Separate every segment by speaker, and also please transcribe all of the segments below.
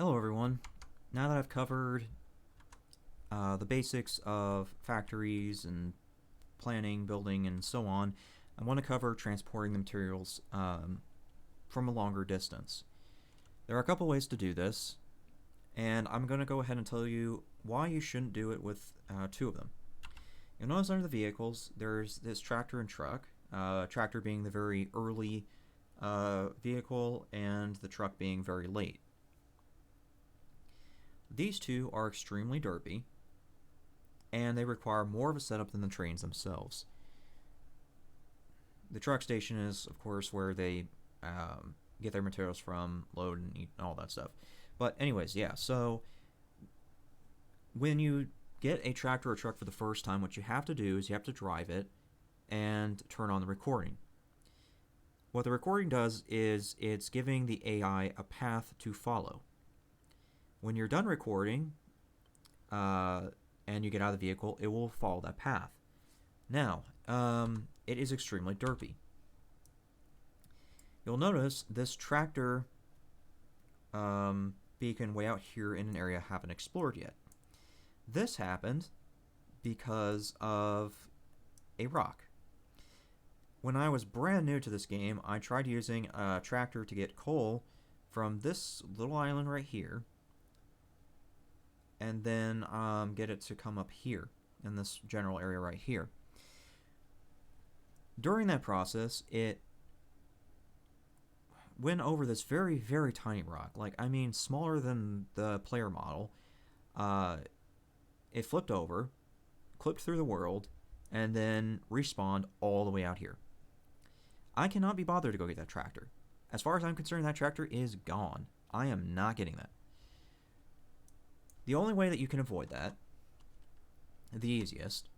Speaker 1: Hello everyone. Now that I've covered the basics of factories and planning, building, and so on, I want to cover transporting the materials from a longer distance. There are a couple ways to do this, and I'm going to go ahead and tell you why you shouldn't do it with two of them. You'll notice under the vehicles, there's this tractor and truck, tractor being the very early vehicle and the truck being very late. These two are extremely derpy, and they require more of a setup than the trains themselves. The truck station is, of course, where they get their materials from, load and eat, and all that stuff. But anyways, yeah, so when you get a tractor or truck for the first time, what you have to do is you have to drive it and turn on the recording. What the recording does is it's giving the AI a path to follow. When you're done recording and you get out of the vehicle, it will follow that path. Now, it is extremely derpy. You'll notice this tractor beacon way out here in an area I haven't explored yet. This happened because of a rock. When I was brand new to this game, I tried using a tractor to get coal from this little island right here, and then get it to come up here in this general area right here. During that process, it went over this very, very tiny rock. Like, I mean, smaller than the player model. It flipped over, clipped through the world, and then respawned all the way out here. I cannot be bothered to go get that tractor. As far as I'm concerned, that tractor is gone. I am not getting that. The only way that you can avoid that, the easiest,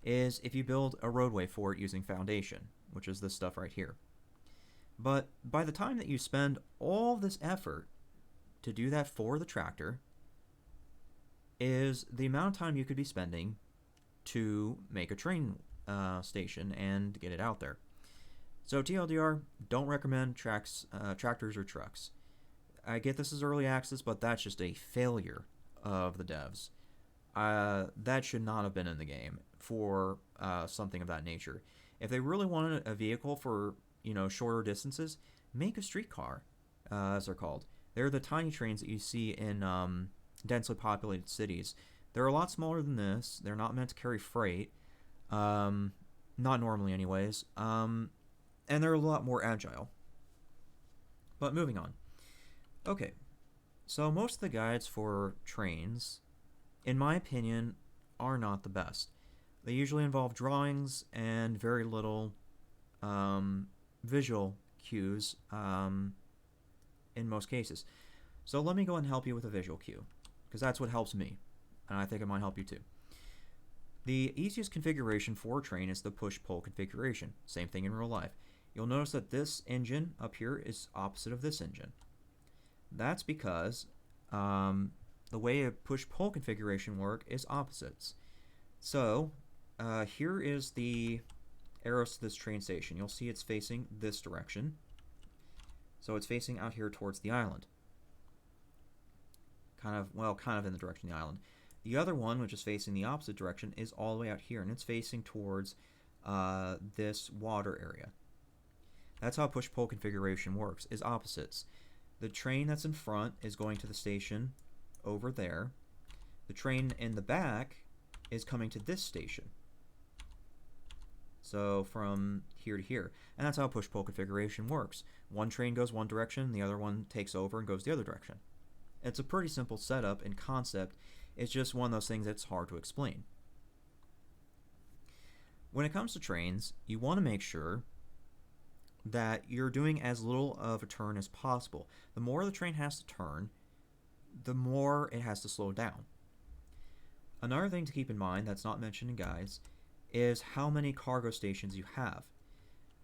Speaker 1: is if you build a roadway for it using foundation, which is this stuff right here. But by the time that you spend all this effort to do that for the tractor is the amount of time you could be spending to make a train station and get it out there. So TLDR, don't recommend tractors or trucks. I get this is early access, but that's just a failure of the devs. That should not have been in the game for something of that nature. If they really wanted a vehicle for shorter distances, make a streetcar, as they're called. They're the tiny trains that you see in densely populated cities. They're a lot smaller than this. They're not meant to carry freight, not normally anyways, and they're a lot more agile. But moving on. Okay, so most of the guides for trains, in my opinion, are not the best. They usually involve drawings and very little visual cues in most cases. So let me go and help you with a visual cue, because that's what helps me, and I think it might help you too. The easiest configuration for a train is the push-pull configuration. Same thing in real life. You'll notice that this engine up here is opposite of this engine. That's because the way a push-pull configuration works is opposites. So here is the arrows to this train station. You'll see it's facing this direction. So it's facing out here towards the island. Kind of in the direction of the island. The other one, which is facing the opposite direction, is all the way out here, and it's facing towards this water area. That's how push-pull configuration works, is opposites. The train that's in front is going to the station over there. The train in the back is coming to this station. So from here to here. And that's how push-pull configuration works. One train goes one direction, the other one takes over and goes the other direction. It's a pretty simple setup and concept. It's just one of those things that's hard to explain. When it comes to trains, you want to make sure that you're doing as little of a turn as possible. The more the train has to turn, the more it has to slow down. Another thing to keep in mind that's not mentioned in guides is how many cargo stations you have.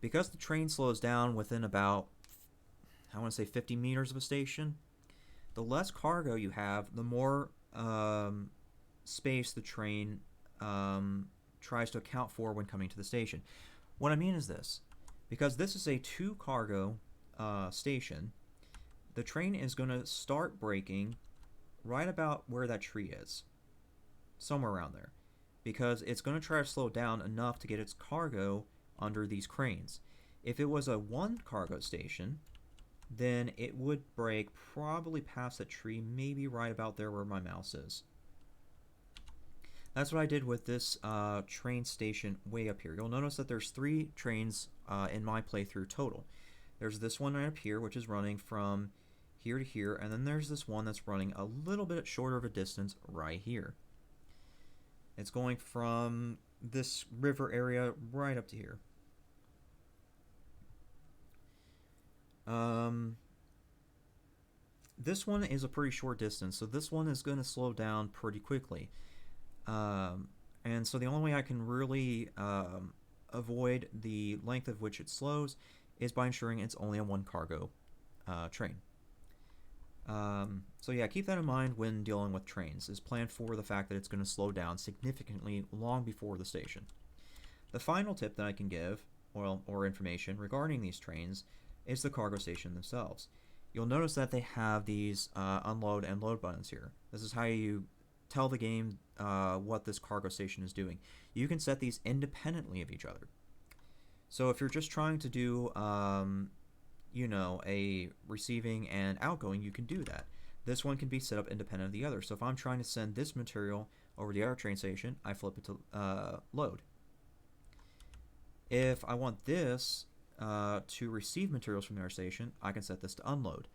Speaker 1: Because the train slows down within about, I want to say 50 meters of a station, the less cargo you have, the more space the train tries to account for when coming to the station. What I mean is this. Because this is a 2 cargo station, the train is going to start braking right about where that tree is, somewhere around there, because it's going to try to slow down enough to get its cargo under these cranes. If it was a one cargo station, then it would brake probably past that tree, maybe right about there where my mouse is. That's what I did with this train station way up here. You'll notice that there's 3 trains in my playthrough total. There's this one right up here, which is running from here to here, and then there's this one that's running a little bit shorter of a distance right here. It's going from this river area right up to here. This one is a pretty short distance, so this one is going to slow down pretty quickly. And so the only way I can really avoid the length of which it slows is by ensuring it's only a one cargo train. So yeah, keep that in mind when dealing with trains, is plan for the fact that it's going to slow down significantly long before the station. The final tip that I can give, or information regarding these trains, is the cargo station themselves. You'll notice that they have these unload and load buttons here. This is how you tell the game what this cargo station is doing. You can set these independently of each other. So if you're just trying to do a receiving and outgoing, you can do that. This one can be set up independent of the other. So if I'm trying to send this material over the other train station, I flip it to load. If I want this to receive materials from the other station, I can set this to unload.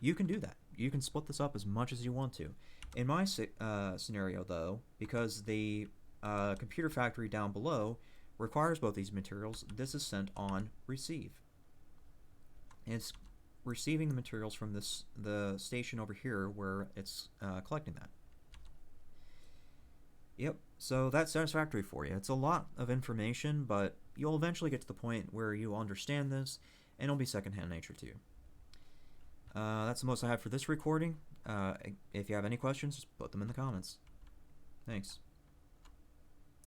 Speaker 1: You can do that. You can split this up as much as you want to. In my scenario, though, because the computer factory down below requires both these materials, this is sent on receive. It's receiving the materials from the station over here where it's collecting that. Yep, so that's satisfactory for you. It's a lot of information, but you'll eventually get to the point where you understand this, and it'll be secondhand nature to you. That's the most I have for this recording. If you have any questions, just put them in the comments. Thanks.